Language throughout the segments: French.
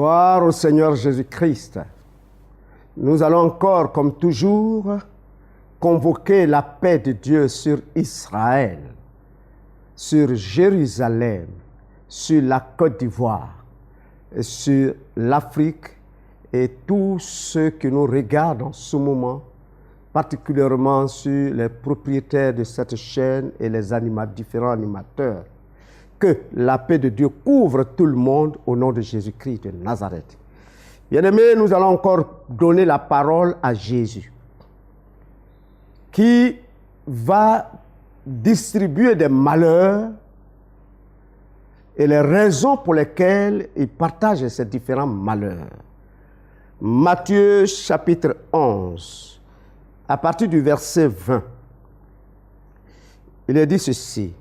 Gloire au Seigneur Jésus-Christ. Nous allons encore, comme toujours, convoquer la paix de Dieu sur Israël, sur Jérusalem, sur la Côte d'Ivoire, sur l'Afrique et tous ceux qui nous regardent en ce moment, particulièrement sur les propriétaires de cette chaîne et les différents animateurs. Que la paix de Dieu couvre tout le monde au nom de Jésus-Christ de Nazareth. Bien-aimés, nous allons encore donner la parole à Jésus, qui va distribuer des malheurs et les raisons pour lesquelles il partage ces différents malheurs. Matthieu chapitre 11, à partir du verset 20, il est dit ceci.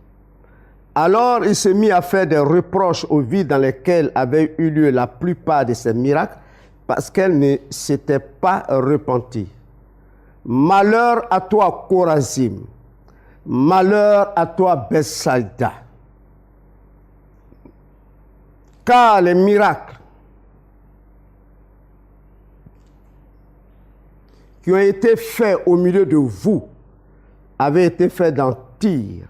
Alors il se mit à faire des reproches aux villes dans lesquelles avaient eu lieu la plupart de ces miracles, parce qu'elles ne s'étaient pas repenties. Malheur à toi, Chorazim! Malheur à toi, Bethsaïda! Car les miracles qui ont été faits au milieu de vous avaient été faits dans Tyr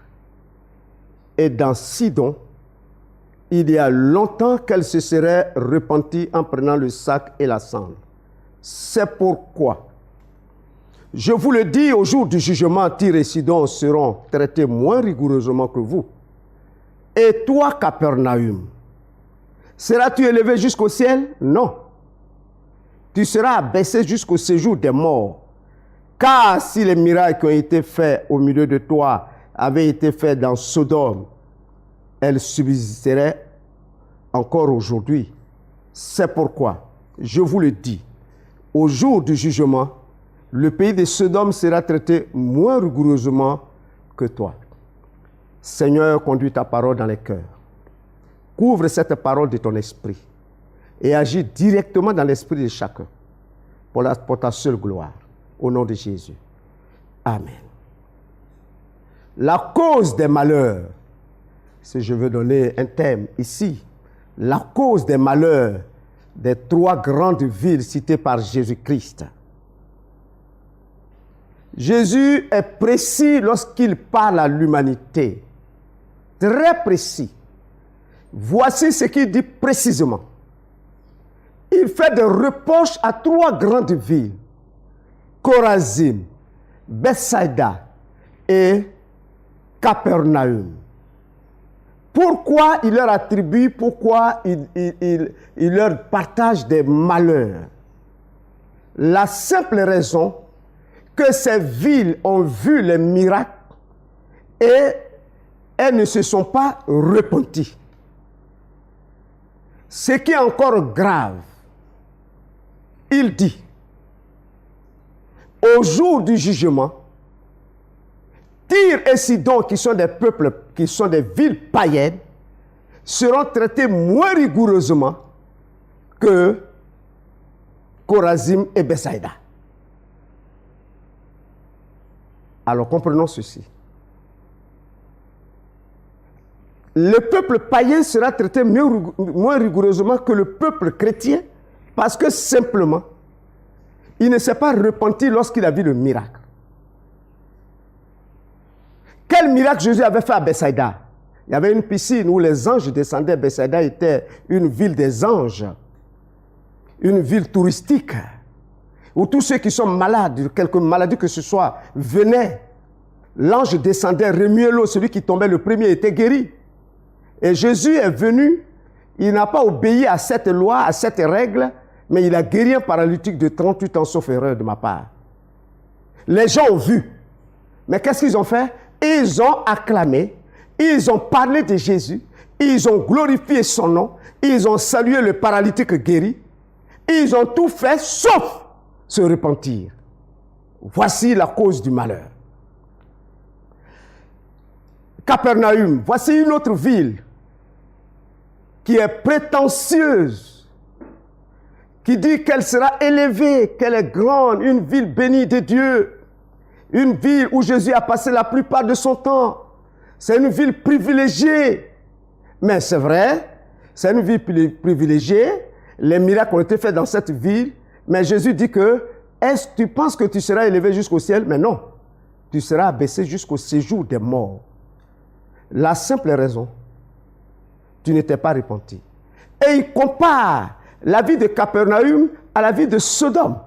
et dans Sidon, il y a longtemps qu'elle se serait repentie en prenant le sac et la cendre. C'est pourquoi, je vous le dis, au jour du jugement, Tyr et Sidon seront traités moins rigoureusement que vous. Et toi, Capernaum, seras-tu élevé jusqu'au ciel? Non. Tu seras abaissé jusqu'au séjour des morts. Car si les miracles qui ont été faits au milieu de toi avaient été faits dans Sodome, elles subsisteraient encore aujourd'hui. C'est pourquoi, je vous le dis, au jour du jugement, le pays de Sodome sera traité moins rigoureusement que toi. Seigneur, conduis ta parole dans les cœurs. Couvre cette parole de ton esprit et agis directement dans l'esprit de chacun pour ta seule gloire. Au nom de Jésus. Amen. La cause des malheurs, si je veux donner un thème ici, la cause des malheurs des trois grandes villes citées par Jésus-Christ. Jésus est précis lorsqu'il parle à l'humanité. Très précis. Voici ce qu'il dit précisément. Il fait des reproches à trois grandes villes. Chorazim, Bethsaïda et Capernaum. Pourquoi il leur attribue, pourquoi il leur partage des malheurs? La simple raison que ces villes ont vu les miracles et elles ne se sont pas repenties. Ce qui est encore grave, il dit, au jour du jugement, Tyr et Sidon, qui sont des peuples, qui sont des villes païennes, seront traités moins rigoureusement que Chorazim et Bethsaïda. Alors comprenons ceci. Le peuple païen sera traité moins rigoureusement que le peuple chrétien parce que simplement, il ne s'est pas repenti lorsqu'il a vu le miracle. Quel miracle Jésus avait fait à Bethsaïda? Il y avait une piscine où les anges descendaient. Bethsaïda était une ville des anges, une ville touristique, où tous ceux qui sont malades, quelque maladie que ce soit, venaient. L'ange descendait, remuait l'eau, celui qui tombait le premier était guéri. Et Jésus est venu, il n'a pas obéi à cette loi, à cette règle, mais il a guéri un paralytique de 38 ans, sauf erreur de ma part. Les gens ont vu. Mais qu'est-ce qu'ils ont fait? Ils ont acclamé, ils ont parlé de Jésus, ils ont glorifié son nom, ils ont salué le paralytique guéri, ils ont tout fait sauf se repentir. Voici la cause du malheur. Capernaum, voici une autre ville qui est prétentieuse, qui dit qu'elle sera élevée, qu'elle est grande, une ville bénie de Dieu, une ville où Jésus a passé la plupart de son temps. C'est une ville privilégiée. Mais c'est vrai, c'est une ville privilégiée, les miracles ont été faits dans cette ville, mais Jésus dit que, est-ce que tu penses que tu seras élevé jusqu'au ciel? Mais non, tu seras abaissé jusqu'au séjour des morts. La simple raison, tu n'étais pas repenti. Et il compare la vie de Capernaum à la vie de Sodome.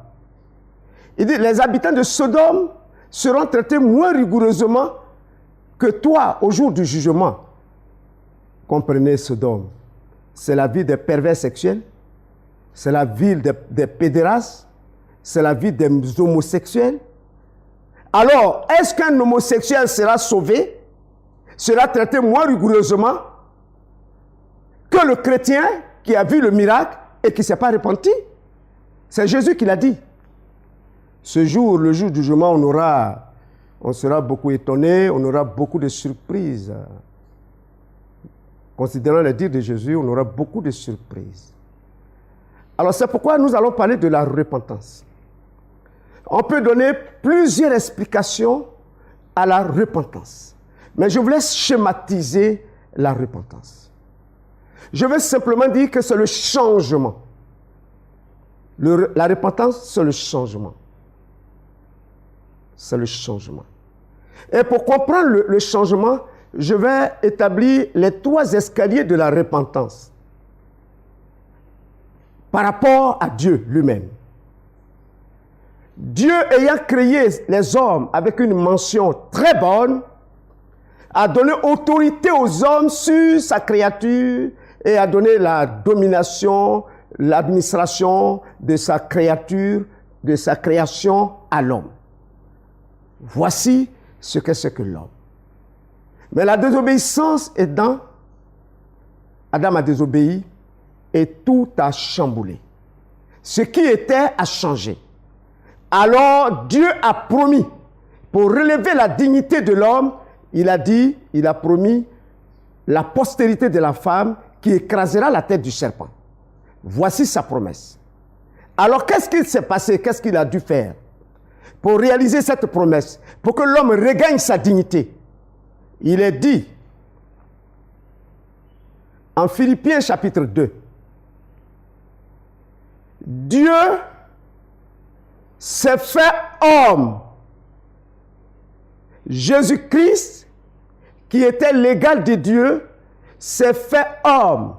Il dit, les habitants de Sodome seront traités moins rigoureusement que toi au jour du jugement. Comprenez Sodome. C'est la vie des pervers sexuels, c'est la vie des pédérastes, c'est la vie des homosexuels. Alors, est-ce qu'un homosexuel sera sauvé, sera traité moins rigoureusement que le chrétien qui a vu le miracle et qui ne s'est pas repenti? C'est Jésus qui l'a dit. Ce jour, le jour du jugement, on sera beaucoup étonné, on aura beaucoup de surprises. Considérant les dires de Jésus, on aura beaucoup de surprises. Alors c'est pourquoi nous allons parler de la repentance. On peut donner plusieurs explications à la repentance. Mais je vous laisse schématiser la repentance. Je vais simplement dire que c'est le changement. La repentance, c'est le changement. C'est le changement. Et pour comprendre le changement, je vais établir les 3 escaliers de la repentance par rapport à Dieu lui-même. Dieu ayant créé les hommes avec une mention très bonne, a donné autorité aux hommes sur sa créature et a donné la domination, l'administration de sa créature, de sa création à l'homme. Voici ce que c'est que l'homme. Mais la désobéissance est dans... Adam a désobéi et tout a chamboulé. Ce qui était a changé. Alors Dieu a promis, pour relever la dignité de l'homme, il a promis la postérité de la femme qui écrasera la tête du serpent. Voici sa promesse. Alors qu'est-ce qu'il s'est passé? Qu'est-ce qu'il a dû faire pour réaliser cette promesse, pour que l'homme regagne sa dignité? Il est dit en Philippiens chapitre 2, Dieu s'est fait homme. Jésus-Christ, qui était l'égal de Dieu, s'est fait homme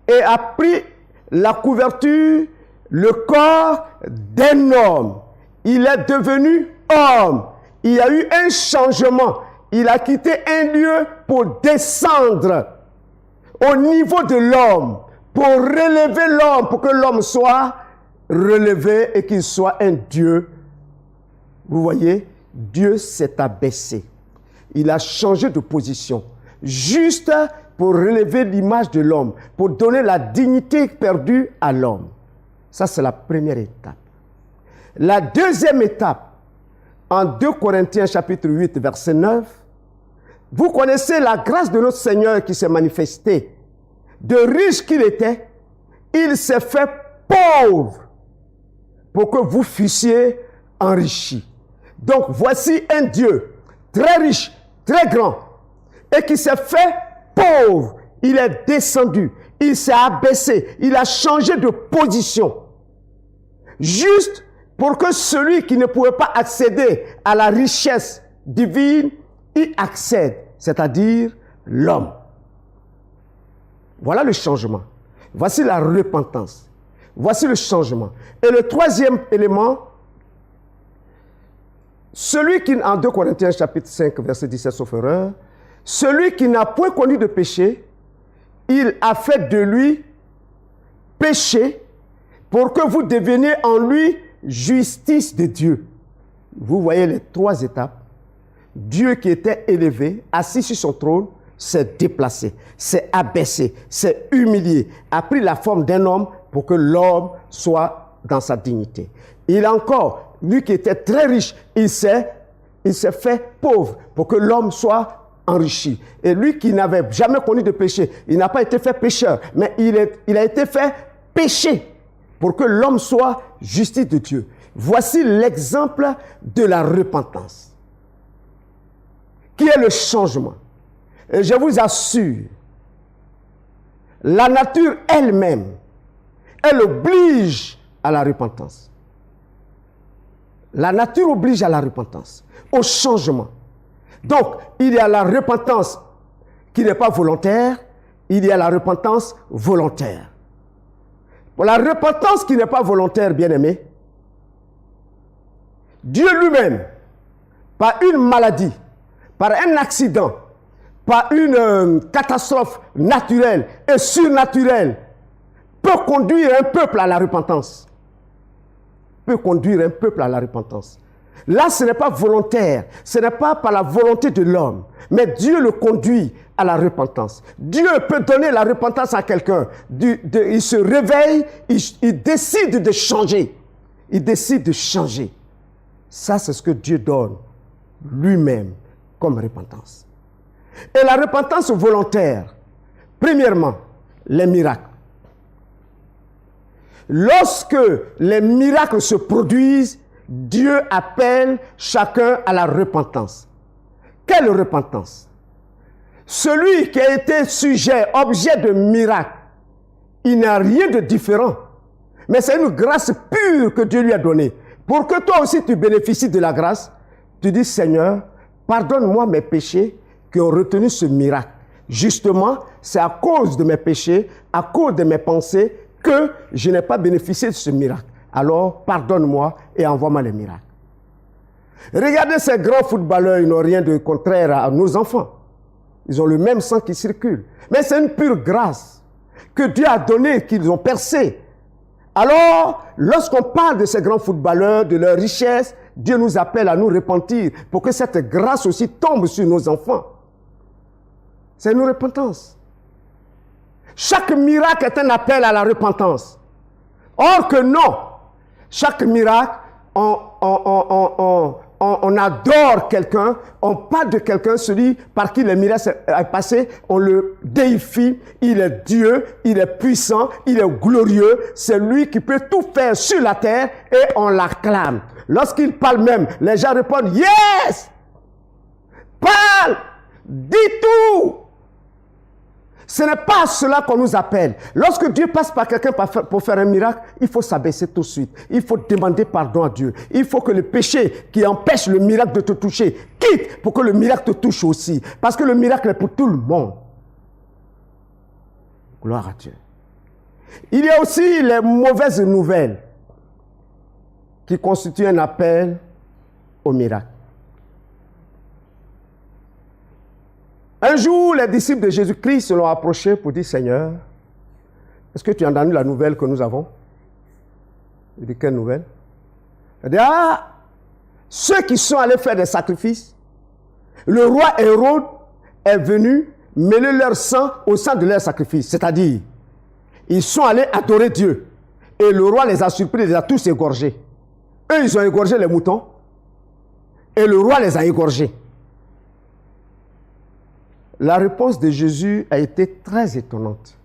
et a pris la couverture, le corps d'un homme. Il est devenu homme. Il y a eu un changement. Il a quitté un lieu pour descendre au niveau de l'homme, pour relever l'homme, pour que l'homme soit relevé et qu'il soit un Dieu. Vous voyez, Dieu s'est abaissé. Il a changé de position, juste pour relever l'image de l'homme, pour donner la dignité perdue à l'homme. Ça, c'est la première étape. La deuxième étape, en 2 Corinthiens chapitre 8, verset 9, vous connaissez la grâce de notre Seigneur qui s'est manifestée. De riche qu'il était, il s'est fait pauvre pour que vous fussiez enrichis. Donc, voici un Dieu très riche, très grand, et qui s'est fait pauvre. Il est descendu, il s'est abaissé, il a changé de position. Juste pour que celui qui ne pouvait pas accéder à la richesse divine y accède, c'est-à-dire l'homme. Voilà le changement. Voici la repentance. Voici le changement. Et le troisième élément, celui qui, en 2 Corinthiens chapitre 5, verset 17, sauf erreur, celui qui n'a point connu de péché, il a fait de lui péché pour que vous deveniez en lui justice de Dieu. Vous voyez les 3 étapes. Dieu qui était élevé, assis sur son trône, s'est déplacé, s'est abaissé, s'est humilié, a pris la forme d'un homme pour que l'homme soit dans sa dignité. Il a encore, lui qui était très riche, il s'est fait pauvre pour que l'homme soit enrichi. Et lui qui n'avait jamais connu de péché, il n'a pas été fait pécheur, mais il a été fait péché pour que l'homme soit justice de Dieu. Voici l'exemple de la repentance, qui est le changement. Et je vous assure, la nature elle-même elle oblige à la repentance. La nature oblige à la repentance, au changement. Donc, il y a la repentance qui n'est pas volontaire, il y a la repentance volontaire. Pour la repentance qui n'est pas volontaire, bien-aimé, Dieu lui-même, par une maladie, par un accident, par une catastrophe naturelle et surnaturelle, peut conduire un peuple à la repentance. Peut conduire un peuple à la repentance. Là, ce n'est pas volontaire, ce n'est pas par la volonté de l'homme, mais Dieu le conduit à la repentance. Dieu peut donner la repentance à quelqu'un. Il se réveille, il décide de changer. Il décide de changer. Ça, c'est ce que Dieu donne lui-même comme repentance. Et la repentance volontaire, premièrement, les miracles. Lorsque les miracles se produisent, Dieu appelle chacun à la repentance. Quelle repentance? Celui qui a été sujet, objet de miracle, il n'a rien de différent. Mais c'est une grâce pure que Dieu lui a donnée. Pour que toi aussi tu bénéficies de la grâce, tu dis, Seigneur, pardonne-moi mes péchés qui ont retenu ce miracle. Justement, c'est à cause de mes péchés, à cause de mes pensées, que je n'ai pas bénéficié de ce miracle. Alors, pardonne-moi et envoie-moi les miracles. Regardez ces grands footballeurs, ils n'ont rien de contraire à nos enfants. Ils ont le même sang qui circule. Mais c'est une pure grâce que Dieu a donnée, qu'ils ont percée. Alors, lorsqu'on parle de ces grands footballeurs, de leur richesse, Dieu nous appelle à nous repentir pour que cette grâce aussi tombe sur nos enfants. C'est une repentance. Chaque miracle est un appel à la repentance. Or que non, chaque miracle, on adore quelqu'un, on parle de quelqu'un, celui par qui le miracle est passé, on le déifie, il est Dieu, il est puissant, il est glorieux, c'est lui qui peut tout faire sur la terre et on l'acclame. Lorsqu'il parle même, les gens répondent « Yes !» Parle, dis tout. Ce n'est pas à cela qu'on nous appelle. Lorsque Dieu passe par quelqu'un pour faire un miracle, il faut s'abaisser tout de suite. Il faut demander pardon à Dieu. Il faut que le péché qui empêche le miracle de te toucher quitte pour que le miracle te touche aussi. Parce que le miracle est pour tout le monde. Gloire à Dieu. Il y a aussi les mauvaises nouvelles qui constituent un appel au miracle. Un jour, les disciples de Jésus-Christ se l'ont approché pour dire, Seigneur, est-ce que tu as entendu la nouvelle que nous avons? Il dit, quelle nouvelle? Il dit, ceux qui sont allés faire des sacrifices, le roi Hérode est venu mêler leur sang au sang de leur sacrifice. C'est-à-dire, ils sont allés adorer Dieu. Et le roi les a surpris, les a tous égorgés. Eux, ils ont égorgé les moutons. Et le roi les a égorgés. La réponse de Jésus a été très étonnante.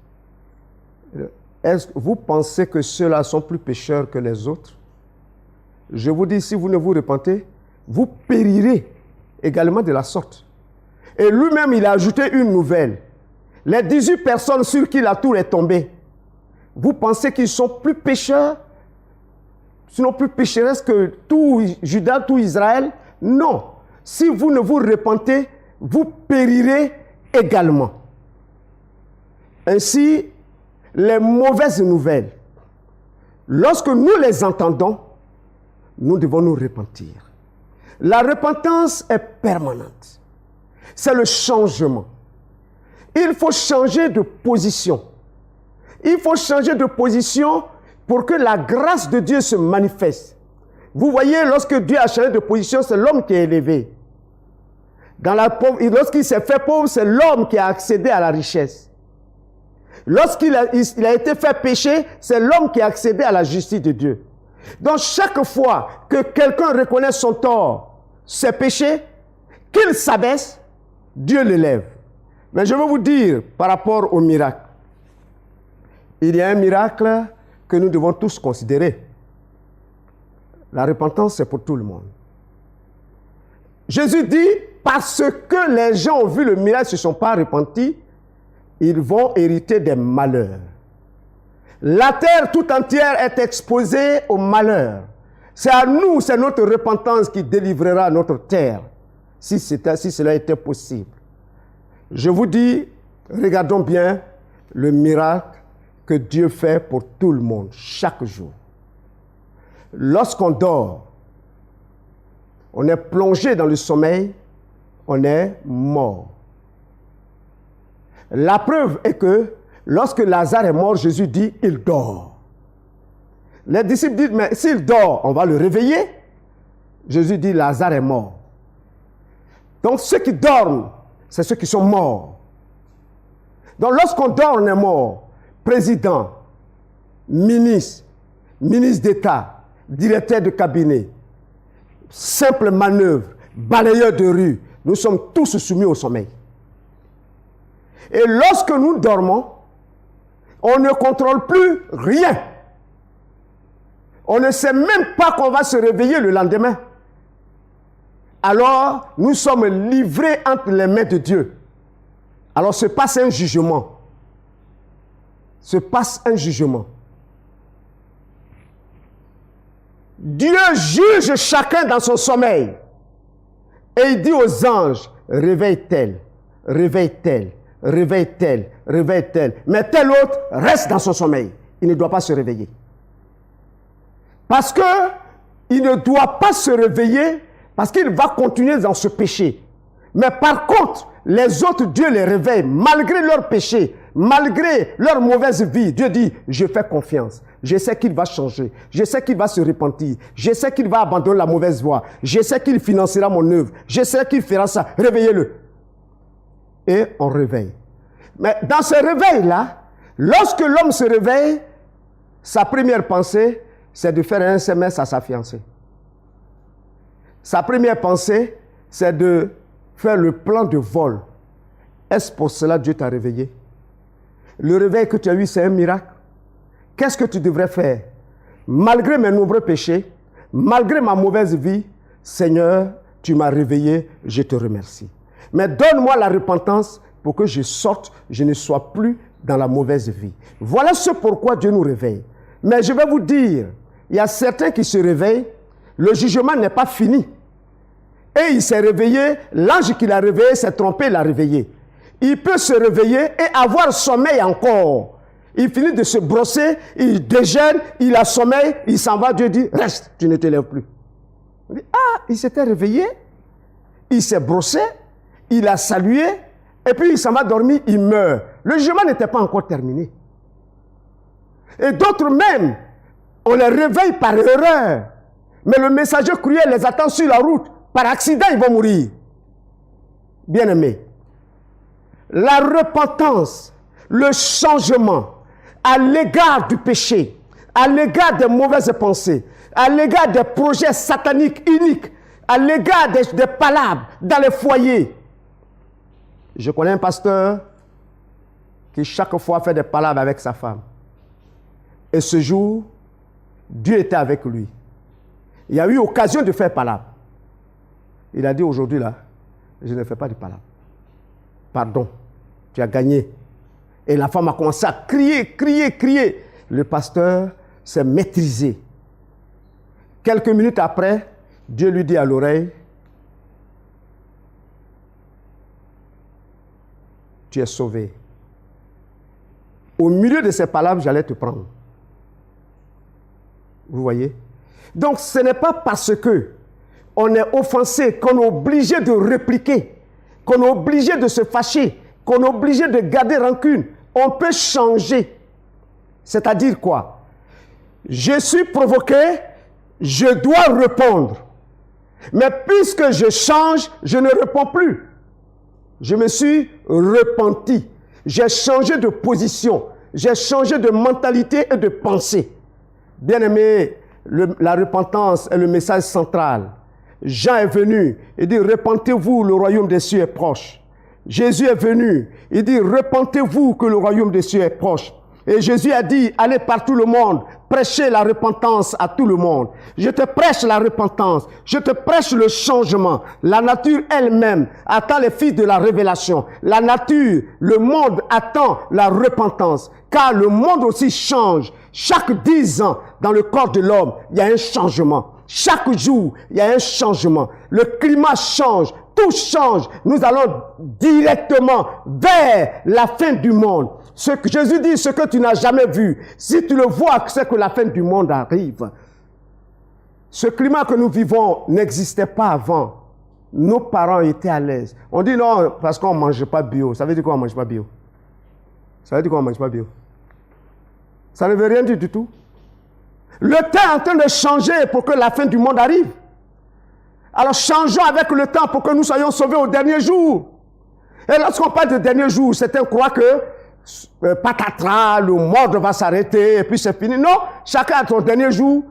Est-ce que vous pensez que ceux-là sont plus pécheurs que les autres? Je vous dis, si vous ne vous repentez, vous périrez également de la sorte. Et lui-même, il a ajouté une nouvelle. Les 18 personnes sur qui la tour est tombée, vous pensez qu'ils sont plus pécheurs? Sinon plus pécheresses que tout Juda, tout Israël? Non. Si vous ne vous repentez, vous périrez également. Ainsi, les mauvaises nouvelles, lorsque nous les entendons, nous devons nous repentir. La repentance est permanente. C'est le changement. Il faut changer de position. Il faut changer de position pour que la grâce de Dieu se manifeste. Vous voyez, lorsque Dieu a changé de position, c'est l'homme qui est élevé. Lorsqu'il s'est fait pauvre, c'est l'homme qui a accédé à la richesse. Lorsqu'il a été fait péché, c'est l'homme qui a accédé à la justice de Dieu. Donc chaque fois que quelqu'un reconnaît son tort, ses péchés, qu'il s'abaisse, Dieu l'élève. Mais je veux vous dire, par rapport au miracle, il y a un miracle que nous devons tous considérer. La repentance, c'est pour tout le monde. Jésus dit, parce que les gens ont vu le miracle et ne se sont pas repentis, ils vont hériter des malheurs. La terre tout entière est exposée au malheur. C'est à nous, c'est notre repentance qui délivrera notre terre, si cela était possible. Je vous dis, regardons bien le miracle que Dieu fait pour tout le monde, chaque jour. Lorsqu'on dort, on est plongé dans le sommeil, on est mort. La preuve est que lorsque Lazare est mort, Jésus dit, il dort. Les disciples disent, mais s'il dort, on va le réveiller. Jésus dit, Lazare est mort. Donc ceux qui dorment, c'est ceux qui sont morts. Donc lorsqu'on dort, on est mort. Président, ministre, ministre d'État, directeur de cabinet, simple manœuvre, balayeur de rue, nous sommes tous soumis au sommeil. Et lorsque nous dormons, on ne contrôle plus rien. On ne sait même pas qu'on va se réveiller le lendemain. Alors, nous sommes livrés entre les mains de Dieu. Alors, se passe un jugement. Se passe un jugement. Dieu juge chacun dans son sommeil. Et il dit aux anges, réveille-t-elle, réveille-t-elle, réveille-t-elle, réveille-t-elle. Mais tel autre reste dans son sommeil. Il ne doit pas se réveiller. Parce qu'il ne doit pas se réveiller parce qu'il va continuer dans ce péché. Mais par contre, les autres, Dieu les réveille malgré leur péché, malgré leur mauvaise vie. Dieu dit, je fais confiance. Je sais qu'il va changer. Je sais qu'il va se repentir. Je sais qu'il va abandonner la mauvaise voie. Je sais qu'il financera mon œuvre. Je sais qu'il fera ça. Réveillez-le. Et on réveille. Mais dans ce réveil-là, lorsque l'homme se réveille, sa première pensée, c'est de faire un SMS à sa fiancée. Sa première pensée, c'est de faire le plan de vol. Est-ce pour cela que Dieu t'a réveillé? Le réveil que tu as eu, c'est un miracle. Qu'est-ce que tu devrais faire? Malgré mes nombreux péchés, malgré ma mauvaise vie, Seigneur, tu m'as réveillé, je te remercie. Mais donne-moi la repentance pour que je sorte, je ne sois plus dans la mauvaise vie. Voilà ce pourquoi Dieu nous réveille. Mais je vais vous dire, il y a certains qui se réveillent, le jugement n'est pas fini. Et il s'est réveillé, l'ange qui l'a réveillé s'est trompé, il l'a réveillé. Il peut se réveiller et avoir sommeil encore. Il finit de se brosser, il déjeune, il a sommeil, il s'en va, Dieu dit, reste, tu ne te lèves plus. Il dit, ah, il s'était réveillé, il s'est brossé, il a salué, et puis il s'en va dormir, il meurt. Le jugement n'était pas encore terminé. Et d'autres même, on les réveille par erreur. Mais le messager cruel les attend sur la route. Par accident, ils vont mourir. Bien-aimés, la repentance, le changement à l'égard du péché, à l'égard des mauvaises pensées, à l'égard des projets sataniques uniques, à l'égard des palabres dans les foyers. Je connais un pasteur qui chaque fois fait des palabres avec sa femme. Et ce jour, Dieu était avec lui. Il a eu occasion de faire palabre. Il a dit aujourd'hui là, je ne fais pas de palabre. Pardon, tu as gagné. Et la femme a commencé à crier, crier, crier. Le pasteur s'est maîtrisé. Quelques minutes après, Dieu lui dit à l'oreille, tu es sauvé. Au milieu de ces palabres, j'allais te prendre. Vous voyez? Donc ce n'est pas parce que on est offensé qu'on est obligé de répliquer, qu'on est obligé de se fâcher, qu'on est obligé de garder rancune. On peut changer. C'est-à-dire quoi? Je suis provoqué, je dois répondre. Mais puisque je change, je ne réponds plus. Je me suis repenti. J'ai changé de position. J'ai changé de mentalité et de pensée. Bien-aimé, la repentance est le message central. Jean est venu, il dit, repentez-vous, le royaume des cieux est proche. Jésus est venu, il dit, repentez-vous que le royaume des cieux est proche. Et Jésus a dit, allez par tout le monde, prêchez la repentance à tout le monde. Je te prêche la repentance, je te prêche le changement. La nature elle-même attend les fils de la révélation. La nature, le monde attend la repentance, car le monde aussi change. Chaque 10 ans, dans le corps de l'homme, il y a un changement. Chaque jour, il y a un changement. Le climat change, tout change. Nous allons directement vers la fin du monde. Ce que Jésus dit, ce que tu n'as jamais vu, si tu le vois, c'est que la fin du monde arrive. Ce climat que nous vivons n'existait pas avant. Nos parents étaient à l'aise. On dit non, parce qu'on ne mange pas bio. Ça veut dire quoi, on ne mange pas bio? Ça veut dire quoi, on ne mange pas bio? Ça ne veut rien dire du tout. Le temps est en train de changer pour que la fin du monde arrive. Alors changeons avec le temps pour que nous soyons sauvés au dernier jour. Et lorsqu'on parle de dernier jour, certains croient que patatras, le monde va s'arrêter et puis c'est fini. Non, chacun a son dernier jour.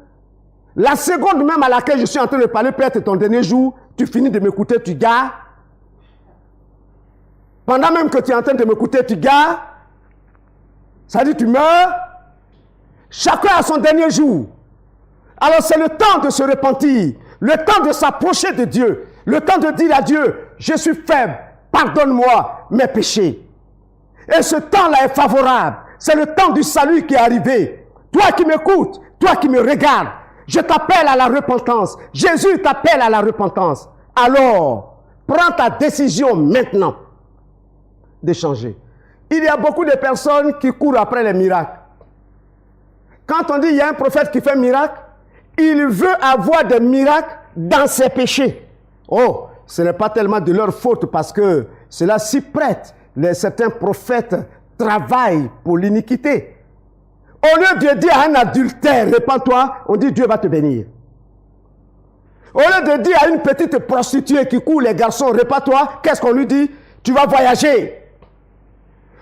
La seconde même à laquelle je suis en train de parler peut être ton dernier jour. Tu finis de m'écouter, tu gardes. Pendant même que tu es en train de m'écouter, tu gardes. Ça dit tu meurs. Chacun a son dernier jour. Alors c'est le temps de se repentir, le temps de s'approcher de Dieu, le temps de dire à Dieu, je suis faible, pardonne-moi mes péchés. Et ce temps-là est favorable. C'est le temps du salut qui est arrivé. Toi qui m'écoutes, toi qui me regardes, je t'appelle à la repentance. Jésus t'appelle à la repentance. Alors, prends ta décision maintenant de changer. Il y a beaucoup de personnes qui courent après les miracles. Quand on dit il y a un prophète qui fait un miracle, il veut avoir des miracles dans ses péchés. Oh, ce n'est pas tellement de leur faute parce que cela s'y prête. Certains prophètes travaillent pour l'iniquité. Au lieu de dire à un adultère, répands-toi, on dit Dieu va te bénir. Au lieu de dire à une petite prostituée qui court les garçons, répands-toi, qu'est-ce qu'on lui dit? Tu vas voyager.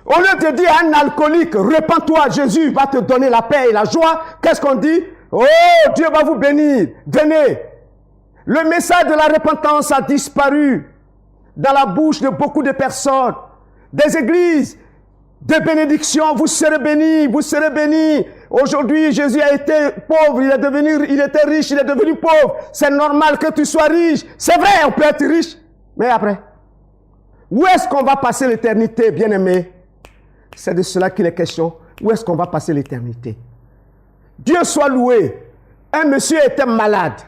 Au lieu de dire à un alcoolique, répands-toi, Jésus va te donner la paix et la joie, qu'est-ce qu'on dit? Oh, Dieu va vous bénir, venez. Le message de la repentance a disparu dans la bouche de beaucoup de personnes, des églises, de bénédictions, vous serez bénis, vous serez bénis. Aujourd'hui, Jésus a été pauvre, il était riche, il est devenu pauvre. C'est normal que tu sois riche. C'est vrai, on peut être riche. Mais après, où est-ce qu'on va passer l'éternité, bien-aimé? C'est de cela qu'il est question. Où est-ce qu'on va passer l'éternité? Dieu soit loué. Un monsieur était malade,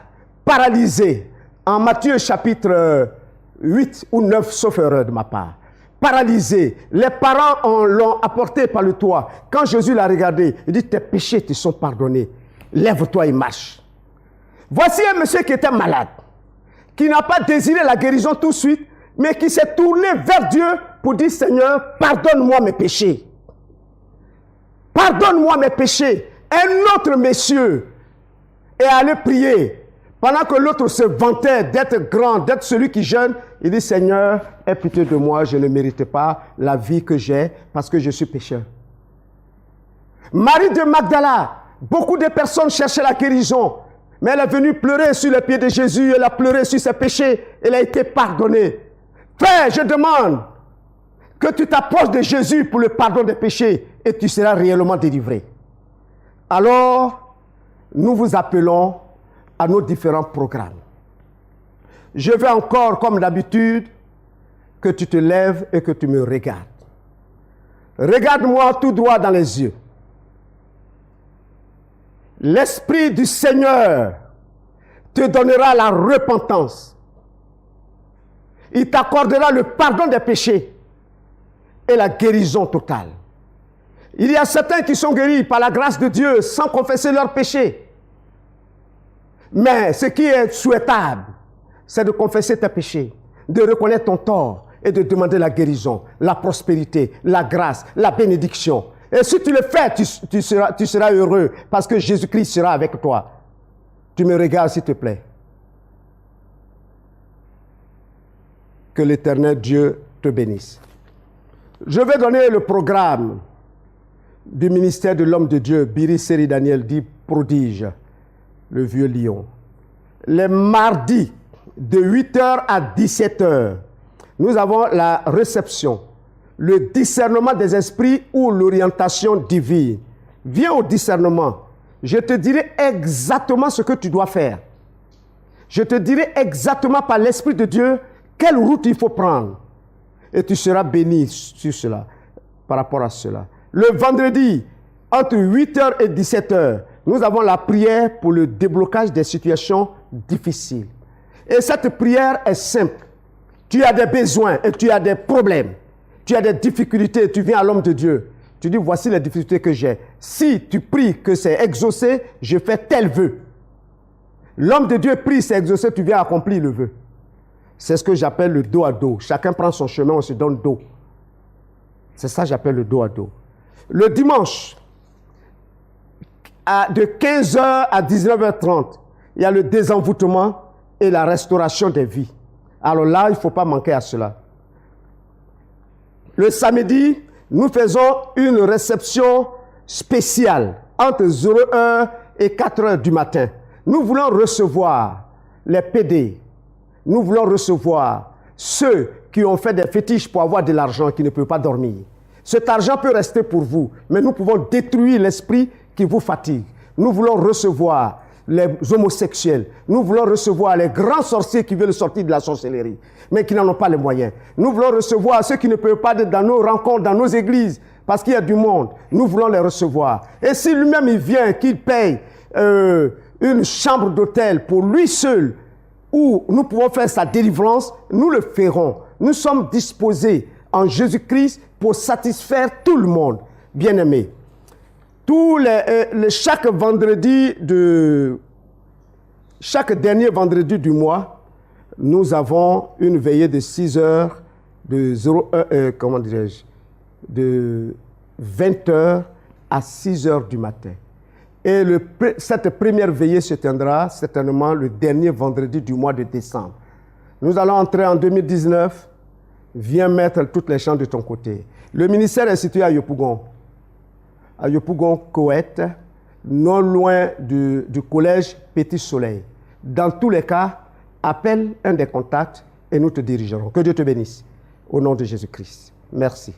paralysé. En Matthieu chapitre 8 ou 9, sauf erreur de ma part. Paralysé. Les parents l'ont apporté par le toit. Quand Jésus l'a regardé, il dit, tes péchés te sont pardonnés. Lève-toi et marche. Voici un monsieur qui était malade, qui n'a pas désiré la guérison tout de suite, mais qui s'est tourné vers Dieu pour dire, Seigneur, pardonne-moi mes péchés. Pardonne-moi mes péchés. Un autre monsieur est allé prier. Pendant que l'autre se vantait d'être grand, d'être celui qui jeûne, il dit, Seigneur, aie pitié de moi, je ne mérite pas la vie que j'ai parce que je suis pécheur. Marie de Magdala, beaucoup de personnes cherchaient la guérison, mais elle est venue pleurer sur les pieds de Jésus, elle a pleuré sur ses péchés, elle a été pardonnée. Frère, je demande que tu t'approches de Jésus pour le pardon des péchés et tu seras réellement délivré. Alors, nous vous appelons à nos différents programmes. Je veux encore, comme d'habitude, que tu te lèves et que tu me regardes. Regarde-moi tout droit dans les yeux. L'Esprit du Seigneur te donnera la repentance. Il t'accordera le pardon des péchés et la guérison totale. Il y a certains qui sont guéris par la grâce de Dieu sans confesser leurs péchés. Mais ce qui est souhaitable, c'est de confesser tes péchés, de reconnaître ton tort et de demander la guérison, la prospérité, la grâce, la bénédiction. Et si tu le fais, tu seras heureux parce que Jésus-Christ sera avec toi. Tu me regardes s'il te plaît. Que l'Éternel Dieu te bénisse. Je vais donner le programme du ministère de l'homme de Dieu, Biri Seri Daniel, dit prodige, le vieux lion. Les mardis, de 8h à 17h, nous avons la réception le discernement des esprits ou l'orientation divine. Viens au discernement. Je te dirai exactement ce que tu dois faire. Je te dirai exactement par l'Esprit de Dieu quelle route il faut prendre. Et tu seras béni sur cela, par rapport à cela. Le vendredi, entre 8h et 17h, nous avons la prière pour le déblocage des situations difficiles. Et cette prière est simple. Tu as des besoins et tu as des problèmes. Tu as des difficultés, tu viens à l'homme de Dieu. Tu dis, voici les difficultés que j'ai. Si tu pries que c'est exaucé, je fais tel vœu. L'homme de Dieu prie, c'est exaucé, tu viens accomplir le vœu. C'est ce que j'appelle le dos à dos. Chacun prend son chemin, on se donne dos. C'est ça que j'appelle le dos à dos. Le dimanche, de 15h à 19h30, il y a le désenvoûtement et la restauration des vies. Alors là, il ne faut pas manquer à cela. Le samedi, nous faisons une réception spéciale entre 0h et 4h du matin. Nous voulons recevoir les PD. Nous voulons recevoir ceux qui ont fait des fétiches pour avoir de l'argent, qui ne peuvent pas dormir. Cet argent peut rester pour vous, mais nous pouvons détruire l'esprit qui vous fatigue. Nous voulons recevoir les homosexuels. Nous voulons recevoir les grands sorciers qui veulent sortir de la sorcellerie, mais qui n'en ont pas les moyens. Nous voulons recevoir ceux qui ne peuvent pas être dans nos rencontres, dans nos églises, parce qu'il y a du monde. Nous voulons les recevoir. Et si lui-même il vient, qu'il paye une chambre d'hôtel pour lui seul, où nous pouvons faire sa délivrance, nous le ferons. Nous sommes disposés en Jésus-Christ pour satisfaire tout le monde. Bien-aimés, chaque dernier vendredi du mois, nous avons une veillée de 6 heures, de 20 heures à 6 heures du matin. Et cette première veillée se tiendra certainement le dernier vendredi du mois de décembre. Nous allons entrer en 2019. Viens mettre toutes les chances de ton côté. Le ministère est situé à Yopougon Koweït, non loin du collège Petit Soleil. Dans tous les cas, appelle un des contacts et nous te dirigerons. Que Dieu te bénisse. Au nom de Jésus-Christ. Merci.